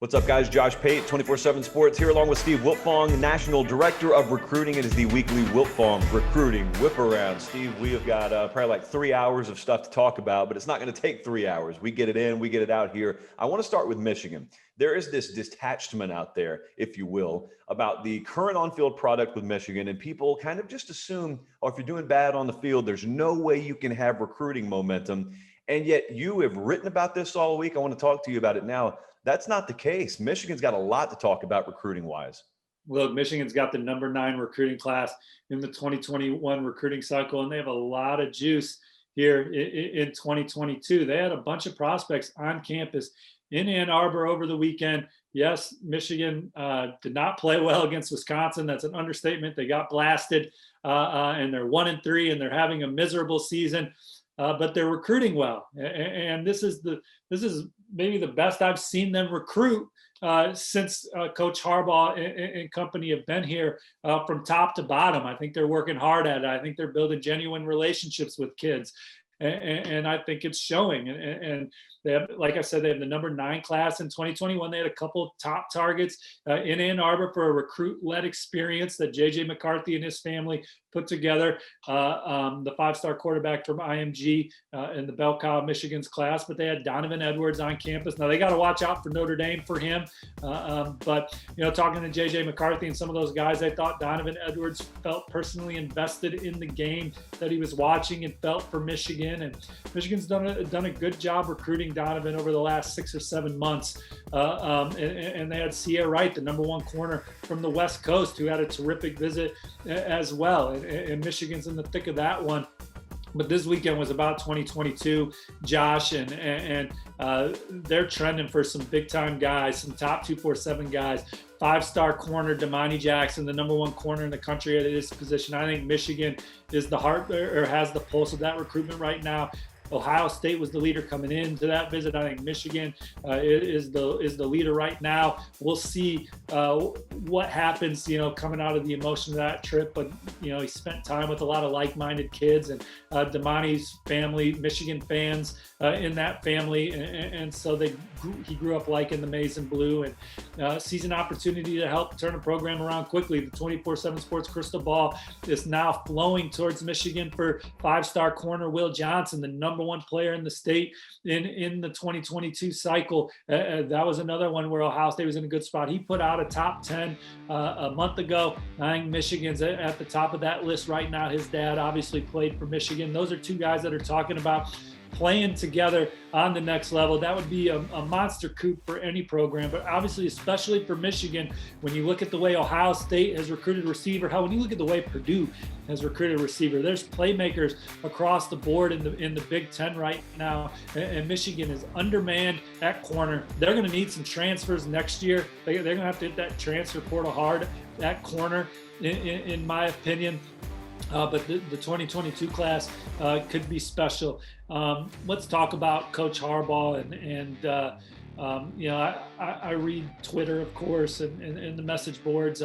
What's up, guys? Josh Pate, 24/7 Sports, here along with Steve Wiltfong, National Director of Recruiting. It is the weekly Wiltfong Recruiting Whip Around. Steve, we have got probably like 3 hours of stuff to talk about, but it's not going to take 3 hours. We get it in, we get it out here. I want to start with Michigan. There is this detachment out there, if you will, about the current on-field product with Michigan, and people kind of just assume, oh, if you're doing bad on the field, there's no way you can have recruiting momentum. And yet you have written about this all week. I want to talk to you about it now. That's not the case. Michigan's got a lot to talk about recruiting-wise. Look, Michigan's got the number 9 recruiting class in the 2021 recruiting cycle, and they have a lot of juice here in 2022. They had a bunch of prospects on campus in Ann Arbor over the weekend. Yes, Michigan did not play well against Wisconsin. That's an understatement. They got blasted, and they're 1-3, and they're having a miserable season. But they're recruiting well, and this is maybe the best I've seen them recruit since Coach Harbaugh and company have been here from top to bottom. I think they're working hard at it. I think they're building genuine relationships with kids, and I think it's showing. And they have, like I said, they have the number 9 class in 2021. They had a couple of top targets in Ann Arbor for a recruit-led experience that J.J. McCarthy and his family put together. The 5-star quarterback from IMG in the Bell Cow, Michigan's class, but they had Donovan Edwards on campus. Now they got to watch out for Notre Dame for him. But talking to J.J. McCarthy and some of those guys, I thought Donovan Edwards felt personally invested in the game that he was watching and felt for Michigan. And Michigan's done a good job recruiting Donovan over the last 6 or 7 months. And they had Sia Wright, the number 1 corner from the West Coast, who had a terrific visit as well. And Michigan's in the thick of that one. But this weekend was about 2022, Josh, and they're trending for some big-time guys, some top 247 guys. 5-star corner, Damani Jackson, the number 1 corner in the country at his position. I think Michigan is the heart, or has the pulse of that recruitment right now. Ohio State was the leader coming into that visit. I think Michigan is the leader right now. We'll see what happens, coming out of the emotion of that trip. But he spent time with a lot of like-minded kids, and Damani's family, Michigan fans in that family, and so he grew up liking the maize and blue, and sees an opportunity to help turn a program around quickly. The 24/7 Sports crystal ball is now flowing towards Michigan for 5-star corner Will Johnson, the number 1 player in the state in the 2022 cycle. That was another one where Ohio State was in a good spot. He put out a top 10 a month ago. I think Michigan's at the top of that list right now. His dad obviously played for Michigan. Those are 2 guys that are talking about playing together on the next level. That would be a monster coup for any program, but obviously, especially for Michigan, when you look at the way Ohio State has recruited receiver, when you look at the way Purdue has recruited receiver, there's playmakers across the board in the Big Ten right now, and Michigan is undermanned at corner. They're going to need some transfers next year. They're going to have to hit that transfer portal hard at corner, in my opinion. But the 2022 class could be special. Let's talk about Coach Harbaugh, I read Twitter, of course, and the message boards.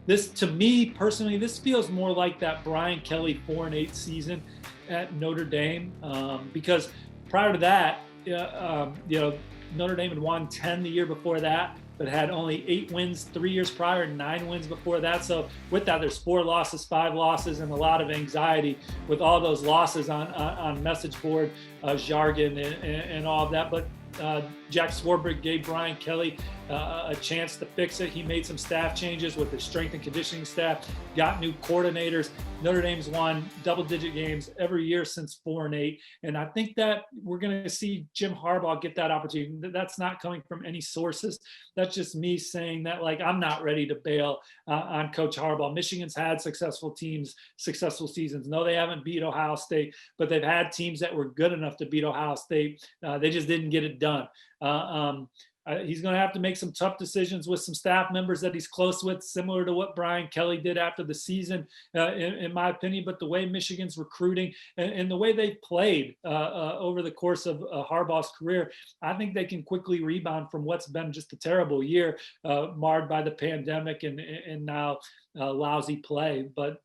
This, to me personally, this feels more like that Brian Kelly 4-8 season at Notre Dame, because prior to that, Notre Dame had won 10 the year before that, but had only 8 wins 3 years prior and 9 wins before that. So with that, there's 4 losses, 5 losses, and a lot of anxiety with all those losses on message board jargon and all of that. But Jack Swarbrick gave Brian Kelly a chance to fix it. He made some staff changes with his strength and conditioning staff, got new coordinators. Notre Dame's won double-digit games every year since 4-8. And I think that we're going to see Jim Harbaugh get that opportunity. That's not coming from any sources. That's just me saying that, I'm not ready to bail on Coach Harbaugh. Michigan's had successful teams, successful seasons. No, they haven't beat Ohio State, but they've had teams that were good enough to beat Ohio State. They just didn't get it done. He's going to have to make some tough decisions with some staff members that he's close with, similar to what Brian Kelly did after the season, in my opinion. But the way Michigan's recruiting and the way they've played over the course of Harbaugh's career, I think they can quickly rebound from what's been just a terrible year, marred by the pandemic and now lousy play. But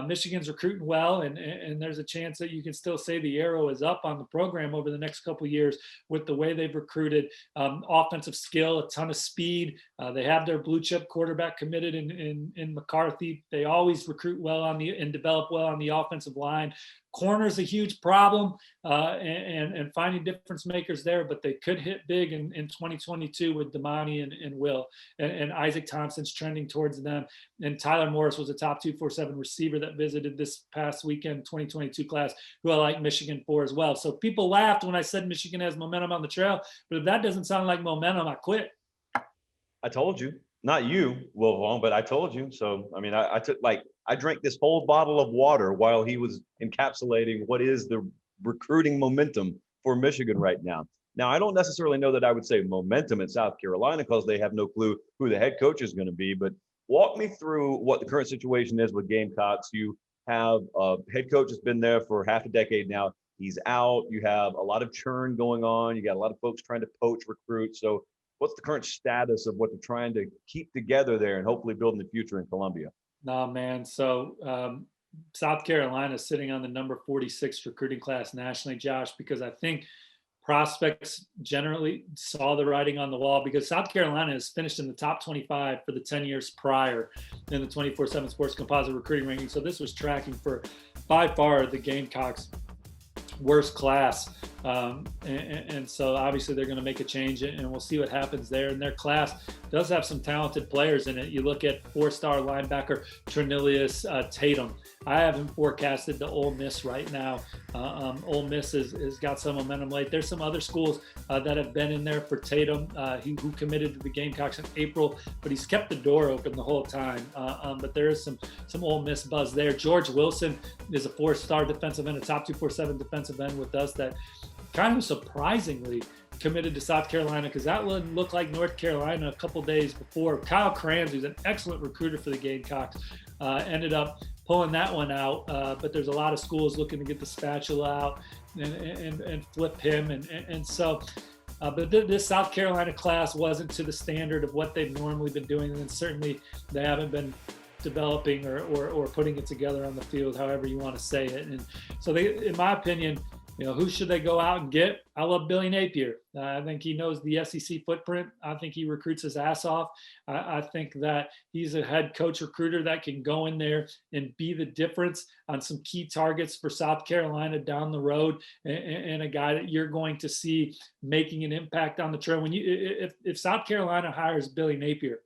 Michigan's recruiting well, and there's a chance that you can still say the arrow is up on the program over the next couple of years with the way they've recruited. Offensive skill, a ton of speed. They have their blue chip quarterback committed in McCarthy. They always recruit well and develop well on the offensive line. Corner's a huge problem, and finding difference makers there, but they could hit big in 2022 with Damani and Will, and Isaac Thompson's trending towards them. And Tyler Morris was a top 247 receiver that visited this past weekend 2022 class, who I like Michigan for as well. So people laughed when I said Michigan has momentum on the trail, but if that doesn't sound like momentum, I quit. I told you, not you, Wiltfong, but I told you. So, I mean, I drank this whole bottle of water while he was encapsulating what is the recruiting momentum for Michigan right now. Now, I don't necessarily know that I would say momentum in South Carolina because they have no clue who the head coach is going to be, but walk me through what the current situation is with Gamecocks. You have a head coach that's been there for half a decade now. He's out. You have a lot of churn going on. You got a lot of folks trying to poach recruits. So what's the current status of what they're trying to keep together there and hopefully build in the future in Columbia? No, man. So South Carolina is sitting on the number 46 recruiting class nationally, Josh, because I think prospects generally saw the writing on the wall, because South Carolina has finished in the top 25 for the 10 years prior in the 24/7 Sports Composite recruiting ranking. So this was tracking for by far the Gamecocks' worst class. And so obviously they're going to make a change, and we'll see what happens there. And their class does have some talented players in it. You look at 4-star linebacker Trinilius Tatum. I have him forecasted to Ole Miss right now. Ole Miss has got some momentum late. There's some other schools that have been in there for Tatum, who committed to the Gamecocks in April, but he's kept the door open the whole time. But there is some Ole Miss buzz there. George Wilson is a 4-star defensive end, a top 247 defensive end with us, that kind of surprisingly committed to South Carolina, because that wouldn't look like North Carolina a couple days before. Kyle Kranz, who's an excellent recruiter for the Gamecocks, ended up pulling that one out. But there's a lot of schools looking to get the spatula out and flip him. And so, but this South Carolina class wasn't to the standard of what they've normally been doing. And certainly they haven't been developing or putting it together on the field, however you want to say it. And so they, in my opinion, who should they go out and get? I love Billy Napier. I think he knows the SEC footprint. I think he recruits his ass off. I think that he's a head coach recruiter that can go in there and be the difference on some key targets for South Carolina down the road, and a guy that you're going to see making an impact on the trail. When if South Carolina hires Billy Napier,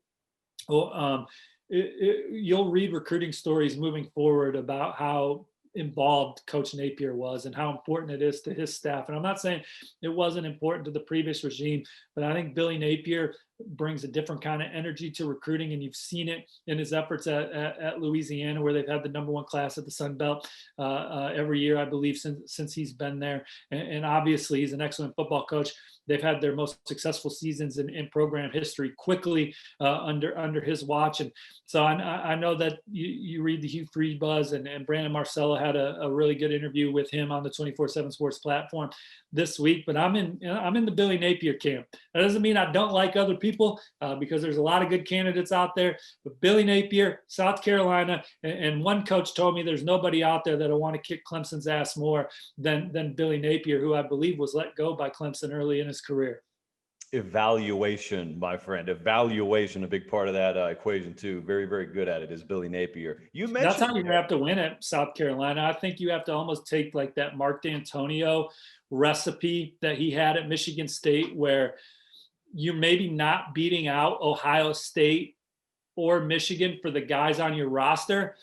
well, you'll read recruiting stories moving forward about how involved Coach Napier was and how important it is to his staff. And I'm not saying it wasn't important to the previous regime, but I think Billy Napier brings a different kind of energy to recruiting, and you've seen it in his efforts at Louisiana, where they've had the number 1 class at the Sun Belt every year, I believe, since he's been there. And obviously, he's an excellent football coach. They've had their most successful seasons in program history quickly under his watch. And so I know that you read the Hugh Freed buzz, and Brandon Marcello had a really good interview with him on the 24/7 Sports platform this week. But I'm in the Billy Napier camp. That doesn't mean I don't like other people, because there's a lot of good candidates out there. But Billy Napier, South Carolina, and one coach told me there's nobody out there that'll want to kick Clemson's ass more than Billy Napier, who I believe was let go by Clemson early in his career. Evaluation, my friend. Evaluation, a big part of that equation too. Very, very good at it is Billy Napier. You mentioned that's how you have to win at South Carolina. I think you have to almost take like that Mark D'Antonio recipe that he had at Michigan State, where you're maybe not beating out Ohio State or Michigan for the guys on your roster,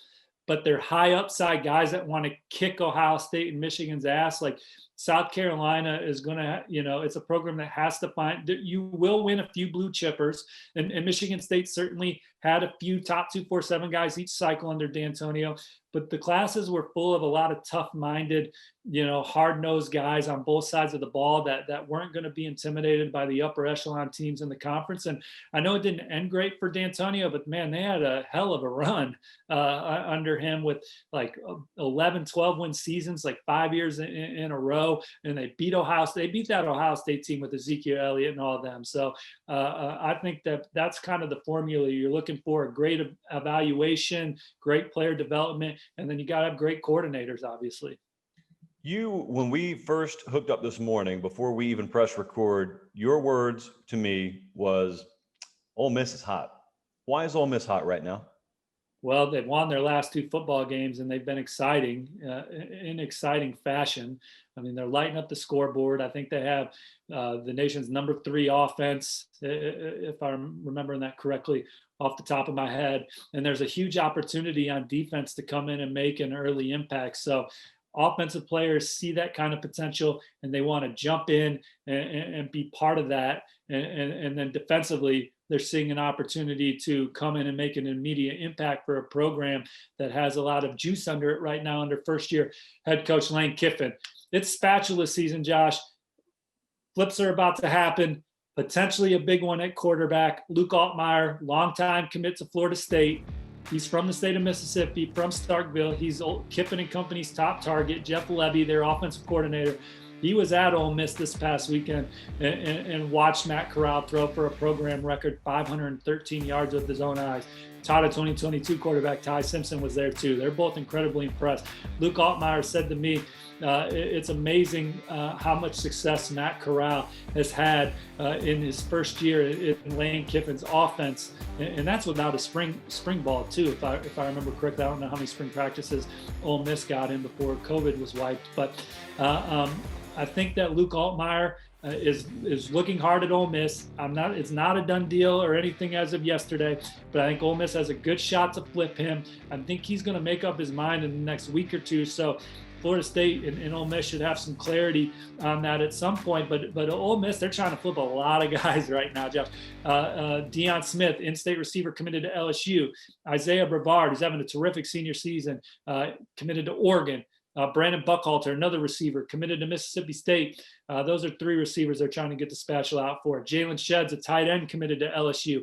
but they're high upside guys that want to kick Ohio State and Michigan's ass. Like South Carolina is going to, it's a program that has to find that you will win a few blue chippers. And Michigan State certainly had a few top 247 guys each cycle under D'Antonio, but the classes were full of a lot of tough-minded, hard-nosed guys on both sides of the ball that weren't going to be intimidated by the upper echelon teams in the conference. And I know it didn't end great for D'Antonio, but man, they had a hell of a run under him with like 11, 12 win seasons, like 5 years in a row. And they beat Ohio State. They beat that Ohio State team with Ezekiel Elliott and all of them. So I think that's kind of the formula you're looking for: a great evaluation, great player development, and then you got to have great coordinators, obviously. When we first hooked up this morning, before we even press record, your words to me was, Ole Miss is hot. Why is Ole Miss hot right now? Well, they've won their last 2 football games, and they've been exciting in exciting fashion. I mean, they're lighting up the scoreboard. I think they have the nation's number 3 offense, if I'm remembering that correctly off the top of my head. And there's a huge opportunity on defense to come in and make an early impact. So offensive players see that kind of potential, and they want to jump in and be part of that. And then defensively, they're seeing an opportunity to come in and make an immediate impact for a program that has a lot of juice under it right now under first-year head coach Lane Kiffin. It's spatula season, Josh. Flips are about to happen. Potentially a big one at quarterback. Luke Altmaier, longtime commit to Florida State. He's from the state of Mississippi, from Starkville. He's Kiffin and company's top target. Jeff Lebby, their offensive coordinator, he was at Ole Miss this past weekend and watched Matt Corral throw for a program record 513 yards with his own eyes. Taught a 2022 quarterback, Ty Simpson, was there too. They're both incredibly impressed. Luke Altmaier said to me, it's amazing how much success Matt Corral has had in his first year in Lane Kiffin's offense, and that's without a spring ball too. If I remember correctly, I don't know how many spring practices Ole Miss got in before COVID was wiped, but I think that Luke Altmaier is looking hard at Ole Miss. It's not a done deal or anything as of yesterday, but I think Ole Miss has a good shot to flip him. I think he's going to make up his mind in the next week or two. So Florida State and Ole Miss should have some clarity on that at some point. But Ole Miss, they're trying to flip a lot of guys right now, Jeff. Deion Smith, in-state receiver, committed to LSU. Isaiah Brevard, who's having a terrific senior season, committed to Oregon. Brandon Buckhalter, another receiver, committed to Mississippi State. Those are 3 receivers they're trying to get the spatula out for. Jalen Shed's a tight end, committed to LSU.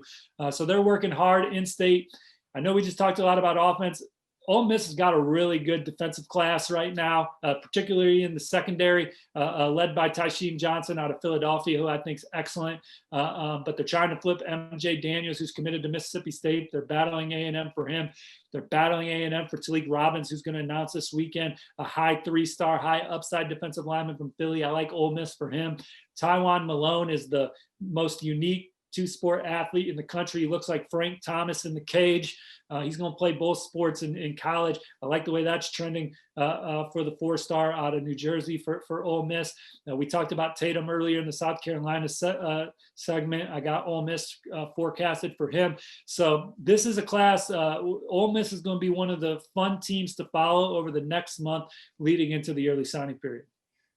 So they're working hard in-state. I know we just talked a lot about offense. Ole Miss has got a really good defensive class right now, particularly in the secondary, led by Tysheem Johnson out of Philadelphia, who I think is excellent. But they're trying to flip MJ Daniels, who's committed to Mississippi State. They're battling A&M for him. They're battling A&M for Talik Robbins, who's going to announce this weekend, a high 3-star, high upside defensive lineman from Philly. I like Ole Miss for him. Tywan Malone is the most unique 2-sport athlete in the country. He looks like Frank Thomas in the cage. He's going to play both sports in college. I like the way that's trending for the 4-star out of New Jersey for Ole Miss. We talked about Tatum earlier in the South Carolina segment. I got Ole Miss forecasted for him. So this is a class. Ole Miss is going to be one of the fun teams to follow over the next month leading into the early signing period.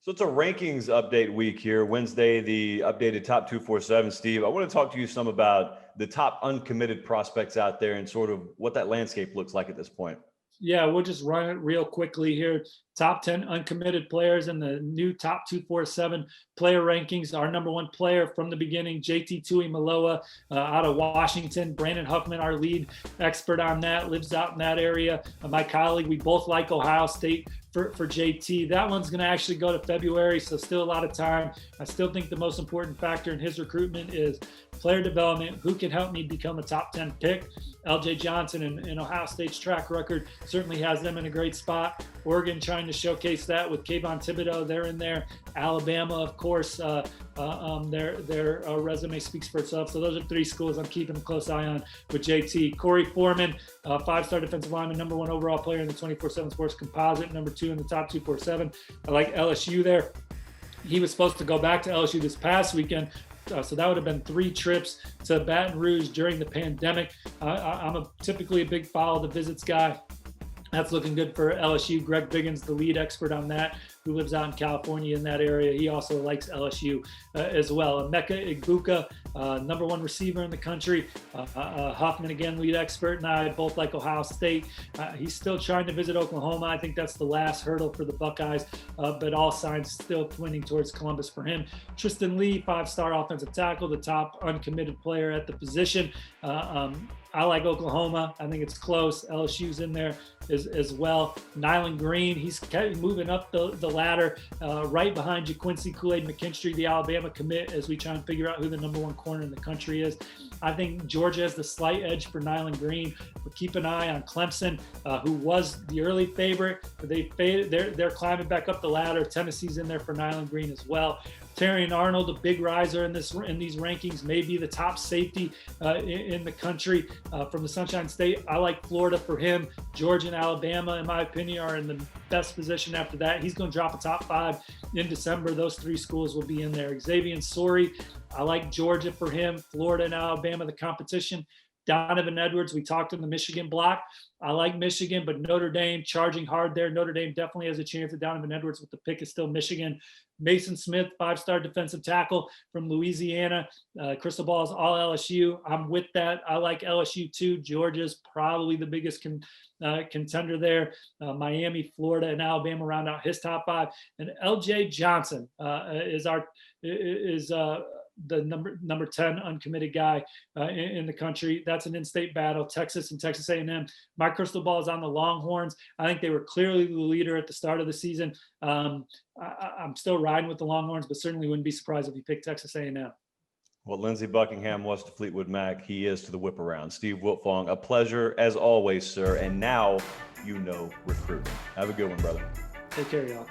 So it's a rankings update week here, Wednesday, the updated top 247. Steve, I want to talk to you some about the top uncommitted prospects out there and sort of what that landscape looks like at this point. Yeah, we'll just run it real quickly here. Top 10 uncommitted players in the new top 247 player rankings. Our number 1 player from the beginning, JT Tuimoloau out of Washington. Brandon Huffman, our lead expert on that, lives out in that area. My colleague, we both like Ohio State for JT. That one's going to actually go to February, so still a lot of time. I still think the most important factor in his recruitment is player development. Who can help me become a top 10 pick? LJ Johnson and Ohio State's track record certainly has them in a great spot. Oregon trying to showcase that with Kayvon Thibodeau. They're in there. Alabama, of course, their resume speaks for itself. So those are 3 schools I'm keeping a close eye on with JT. Corey Foreman, 5-star defensive lineman, number 1 overall player in the 24/7 Sports Composite, number 2 in the top 247. I like LSU there. He was supposed to go back to LSU this past weekend. So that would have been 3 trips to Baton Rouge during the pandemic. I'm typically a big follow the visits guy. That's looking good for LSU. Greg Biggins, the lead expert on that, who lives out in California in that area. He also likes LSU as well. Emeka Egbuka, number 1 receiver in the country. Huffman, again, lead expert, and I both like Ohio State. He's still trying to visit Oklahoma. I think that's the last hurdle for the Buckeyes, but all signs still pointing towards Columbus for him. Tristan Lee, 5-star offensive tackle, the top uncommitted player at the position. I like Oklahoma. I think it's close. LSU's in there as well. Nyland Green, he's moving up the ladder, right behind JaQuincy Kool-Aid McKinstry, the Alabama commit, as we try and figure out who the number one corner in the country is. I think Georgia has the slight edge for Nyland Green, but keep an eye on Clemson, who was the early favorite. They're climbing back up the ladder. Tennessee's in there for Nyland Green as well. Terrion Arnold, a big riser in these rankings, may be the top safety in the country from the Sunshine State. I like Florida for him. Georgia and Alabama, in my opinion, are in the best position after that. He's going to drop a top 5 in December. Those 3 schools will be in there. Xavier Sori, I like Georgia for him. Florida and Alabama, the competition. Donovan Edwards, we talked in the Michigan block. I like Michigan, but Notre Dame charging hard there. Notre Dame definitely has a chance at Donovan Edwards, with the pick is still Michigan. Mason Smith, 5-star defensive tackle from Louisiana. Crystal ball is all LSU. I'm with that. I like LSU too. Georgia's probably the biggest contender there. Miami, Florida, and Alabama round out his top 5. And LJ Johnson is the number 10 uncommitted guy in the country. That's an in-state battle. Texas and Texas A&M. My crystal ball is on the Longhorns. I think they were clearly the leader at the start of the season. I'm still riding with the Longhorns, but certainly wouldn't be surprised if you picked Texas A&M. Well, Lindsey Buckingham was to Fleetwood Mac. He is to the Whip Around. Steve Wiltfong, a pleasure as always, sir. And now you know recruiting. Have a good one, brother. Take care, y'all.